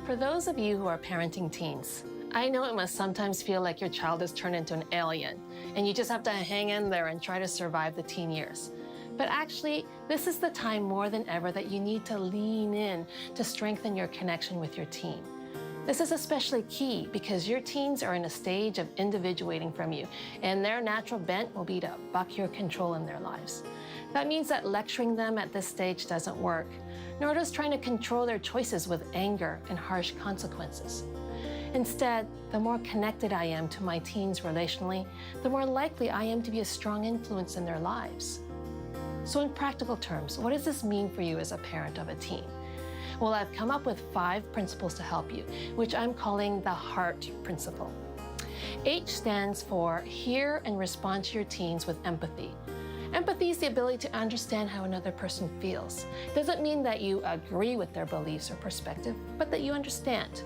For those of you who are parenting teens, I know it must sometimes feel like your child has turned into an alien, and you just have to hang in there and try to survive the teen years. But actually, this is the time more than ever that you need to lean in to strengthen your connection with your teen. This is especially key because your teens are in a stage of individuating from you, and their natural bent will be to buck your control in their lives. That means that lecturing them at this stage doesn't work, nor does trying to control their choices with anger and harsh consequences. Instead, the more connected I am to my teens relationally, the more likely I am to be a strong influence in their lives. So in practical terms, what does this mean for you as a parent of a teen? Well, I've come up with 5 principles to help you, which I'm calling the HEART principle. H stands for hear and respond to your teens with empathy. Empathy is the ability to understand how another person feels. It doesn't mean that you agree with their beliefs or perspective, but that you understand.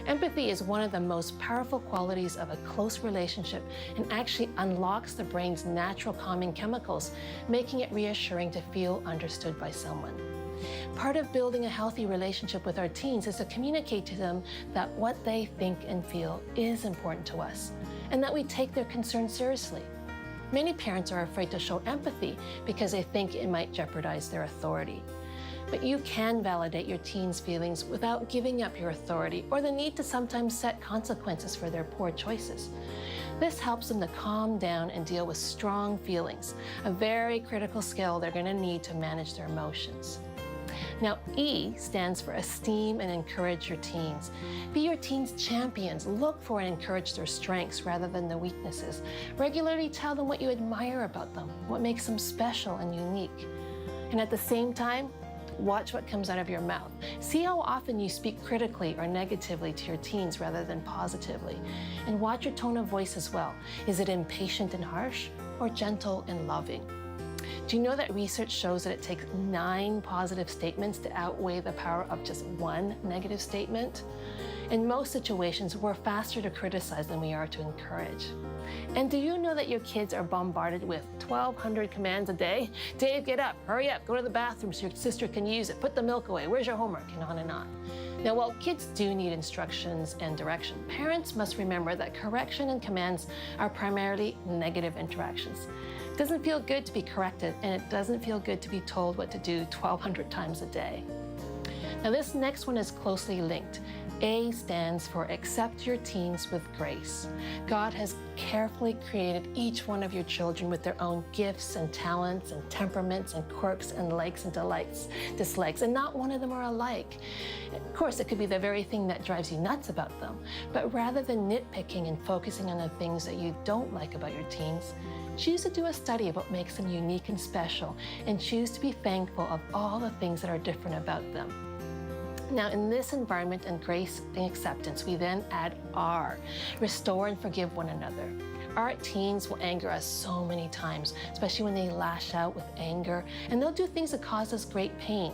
Empathy is one of the most powerful qualities of a close relationship and actually unlocks the brain's natural calming chemicals, making it reassuring to feel understood by someone. Part of building a healthy relationship with our teens is to communicate to them that what they think and feel is important to us, and that we take their concerns seriously. Many parents are afraid to show empathy because they think it might jeopardize their authority. But you can validate your teens' feelings without giving up your authority or the need to sometimes set consequences for their poor choices. This helps them to calm down and deal with strong feelings, a very critical skill they're going to need to manage their emotions. Now, E stands for esteem and encourage your teens. Be your teens' champions. Look for and encourage their strengths rather than the weaknesses. Regularly tell them what you admire about them, what makes them special and unique. And at the same time, watch what comes out of your mouth. See how often you speak critically or negatively to your teens rather than positively. And watch your tone of voice as well. Is it impatient and harsh or gentle and loving? Do you know that research shows that it takes 9 positive statements to outweigh the power of just 1 negative statement? In most situations, we're faster to criticize than we are to encourage. And do you know that your kids are bombarded with 1,200 commands a day? Dave, get up, hurry up, go to the bathroom so your sister can use it, put the milk away, where's your homework, and on and on. Now, while kids do need instructions and direction, parents must remember that correction and commands are primarily negative interactions. It doesn't feel good to be corrected, and it doesn't feel good to be told what to do 1,200 times a day. Now, this next one is closely linked. A stands for accept your teens with grace. God has carefully created each one of your children with their own gifts and talents and temperaments and quirks and likes and dislikes, and not one of them are alike. Of course, it could be the very thing that drives you nuts about them, but rather than nitpicking and focusing on the things that you don't like about your teens, choose to do a study of what makes them unique and special, and choose to be thankful of all the things that are different about them. Now, in this environment and grace and acceptance, we then add R, restore and forgive one another. Our teens will anger us so many times, especially when they lash out with anger, and they'll do things that cause us great pain.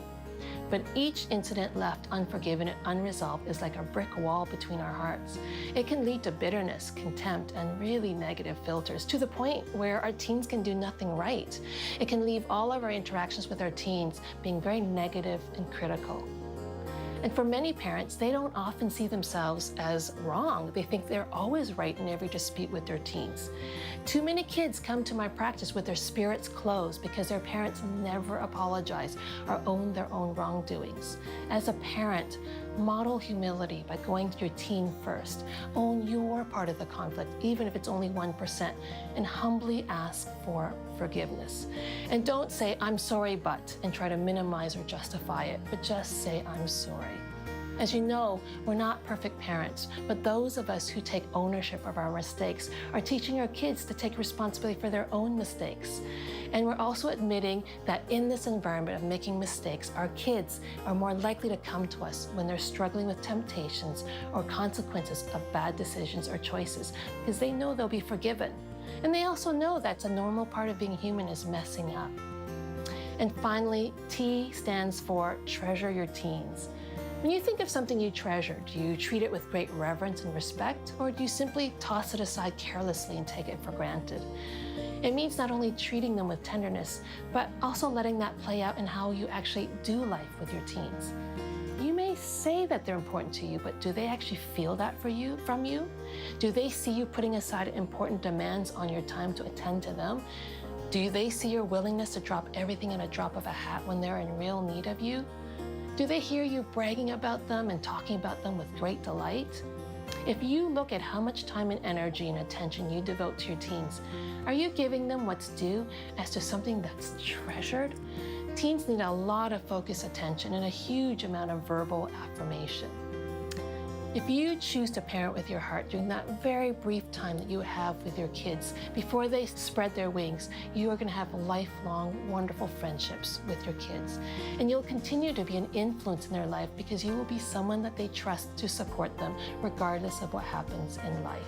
But each incident left unforgiven and unresolved is like a brick wall between our hearts. It can lead to bitterness, contempt, and really negative filters to the point where our teens can do nothing right. It can leave all of our interactions with our teens being very negative and critical. And for many parents, they don't often see themselves as wrong. They think they're always right in every dispute with their teens. Too many kids come to my practice with their spirits closed because their parents never apologize or own their own wrongdoings. As a parent, model humility by going to your teen first. Own your part of the conflict, even if it's only 1%, and humbly ask for forgiveness. And don't say, I'm sorry, but, and try to minimize or justify it, but just say, I'm sorry. As you know, we're not perfect parents, but those of us who take ownership of our mistakes are teaching our kids to take responsibility for their own mistakes. And we're also admitting that in this environment of making mistakes, our kids are more likely to come to us when they're struggling with temptations or consequences of bad decisions or choices, because they know they'll be forgiven. And they also know that's a normal part of being human is messing up. And finally, T stands for treasure your teens. When you think of something you treasure, do you treat it with great reverence and respect, or do you simply toss it aside carelessly and take it for granted? It means not only treating them with tenderness, but also letting that play out in how you actually do life with your teens. You may say that they're important to you, but do they actually feel that from you? Do they see you putting aside important demands on your time to attend to them? Do they see your willingness to drop everything in a drop of a hat when they're in real need of you? Do they hear you bragging about them and talking about them with great delight? If you look at how much time and energy and attention you devote to your teens, are you giving them what's due as to something that's treasured? Teens need a lot of focused attention and a huge amount of verbal affirmation. If you choose to parent with your heart during that very brief time that you have with your kids before they spread their wings, you are going to have lifelong, wonderful friendships with your kids. And you'll continue to be an influence in their life because you will be someone that they trust to support them regardless of what happens in life.